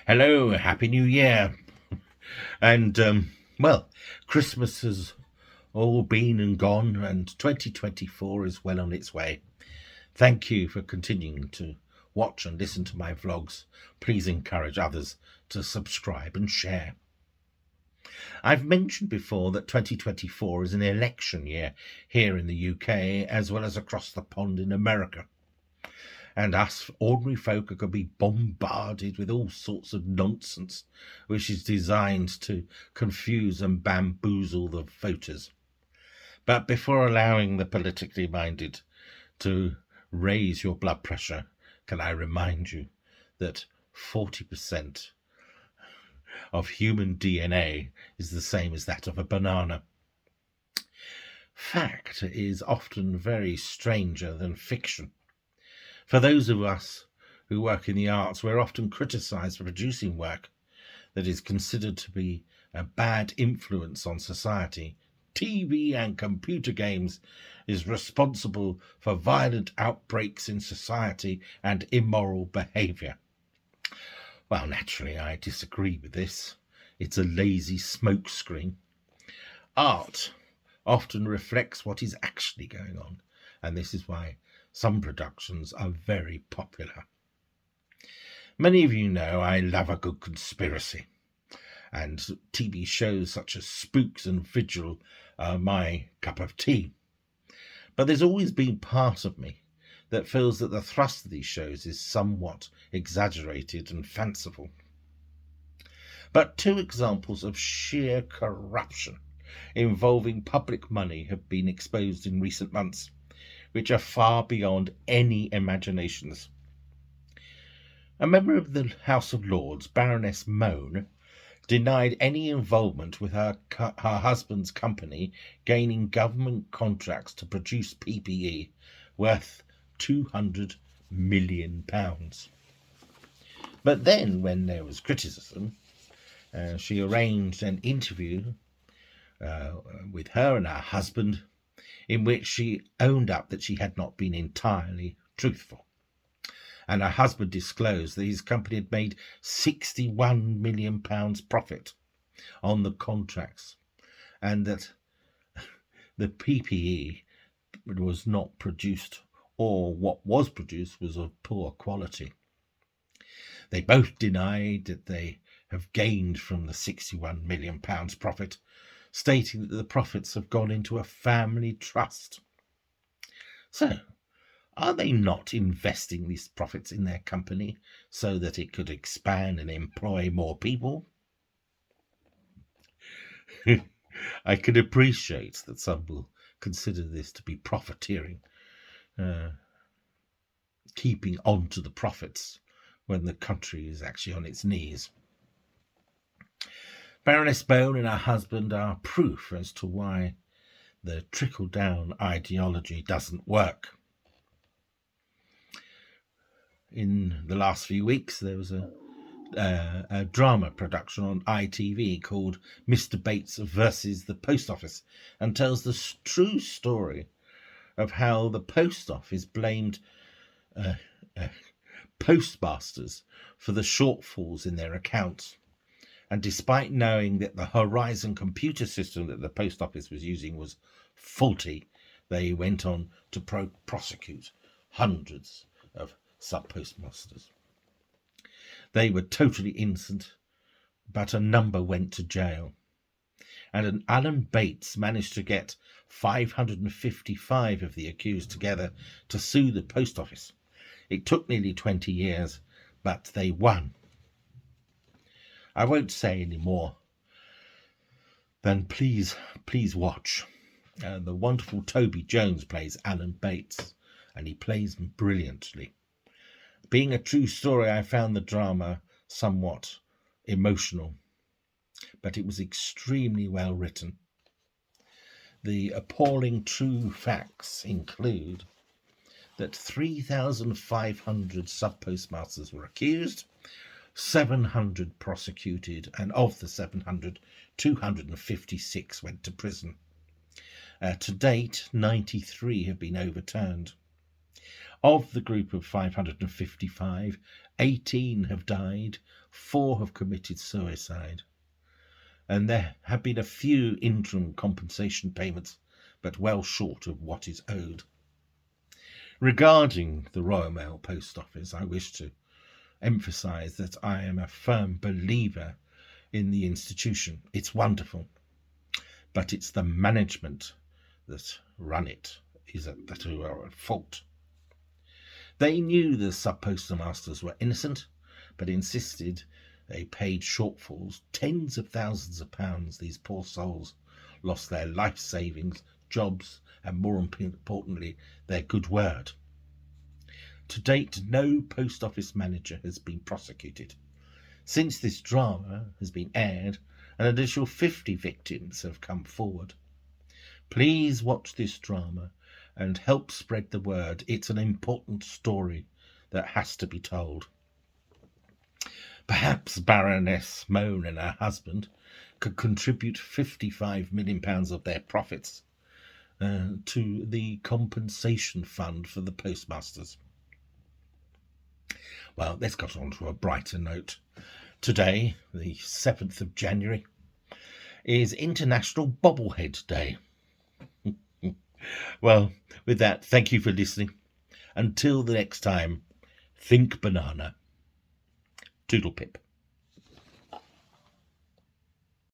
Hello, Happy New Year. And, well, Christmas has all been and gone, and 2024 is well on its way. Thank you for continuing to watch and listen to my vlogs. Please encourage others to subscribe and share. I've mentioned before that 2024 is an election year here in the UK as well as across the pond in America. And us ordinary folk are going to be bombarded with all sorts of nonsense which is designed to confuse and bamboozle the voters. But before allowing the politically minded to raise your blood pressure, can I remind you that 40% of human DNA is the same as that of a banana. Fact is often very stranger than fiction. For those of us who work in the arts, we're often criticised for producing work that is considered to be a bad influence on society. TV and computer games is responsible for violent outbreaks in society and immoral behaviour. Well, naturally, I disagree with this. It's a lazy smokescreen. Art often reflects what is actually going on, and this is why some productions are very popular. Many of you know I love a good conspiracy, and TV shows such as Spooks and Vigil are my cup of tea. But there's always been part of me that feels that the thrust of these shows is somewhat exaggerated and fanciful. But two examples of sheer corruption involving public money have been exposed in recent months, which are far beyond any imaginations. A member of the House of Lords, Baroness Mone, denied any involvement with her husband's company gaining government contracts to produce PPE worth £200 million. But then, when there was criticism, she arranged an interview with her and her husband, in which she owned up that she had not been entirely truthful. And her husband disclosed that his company had made £61 million profit on the contracts, and that the PPE was not produced, or what was produced was of poor quality. They both denied that they have gained from the £61 million profit, stating that the profits have gone into a family trust. So, are they not investing these profits in their company so that it could expand and employ more people? I can appreciate that some will consider this to be profiteering, keeping on to the profits when the country is actually on its knees. Baroness Mone and her husband are proof as to why the trickle-down ideology doesn't work. In the last few weeks, there was a drama production on ITV called Mr. Bates versus the Post Office, and tells the true story of how the Post Office blamed postmasters for the shortfalls in their accounts. And despite knowing that the Horizon computer system that the Post Office was using was faulty, they went on to prosecute hundreds of sub-postmasters. They were totally innocent, but a number went to jail. And an Alan Bates managed to get 555 of the accused together to sue the Post Office. It took nearly 20 years, but they won. I won't say any more than please watch. The wonderful Toby Jones plays Alan Bates, and he plays brilliantly. Being a true story, I found the drama somewhat emotional, but it was extremely well written. The appalling true facts include that 3,500 sub-postmasters were accused, 700 prosecuted, and of the 700, 256 went to prison. To date, 93 have been overturned. Of the group of 555, 18 have died, 4 have committed suicide, and there have been a few interim compensation payments, but well short of what is owed. Regarding the Royal Mail Post Office, I wish to emphasise that I am a firm believer in the institution. It's wonderful, but it's the management that run it that are at fault. They knew the sub-postmasters were innocent, but insisted they paid shortfalls, tens of thousands of pounds. These poor souls lost their life savings, jobs, and more importantly, their good word. To date, no post office manager has been prosecuted. Since this drama has been aired, an additional 50 victims have come forward. Please watch this drama and help spread the word. It's an important story that has to be told. Perhaps Baroness Moan and her husband could contribute £55 million of their profits to the compensation fund for the postmasters. Well, let's get on to a brighter note. Today, the 7th of January, is International Bobblehead Day. Well, with that, thank you for listening. Until the next time, think banana. Toodle pip.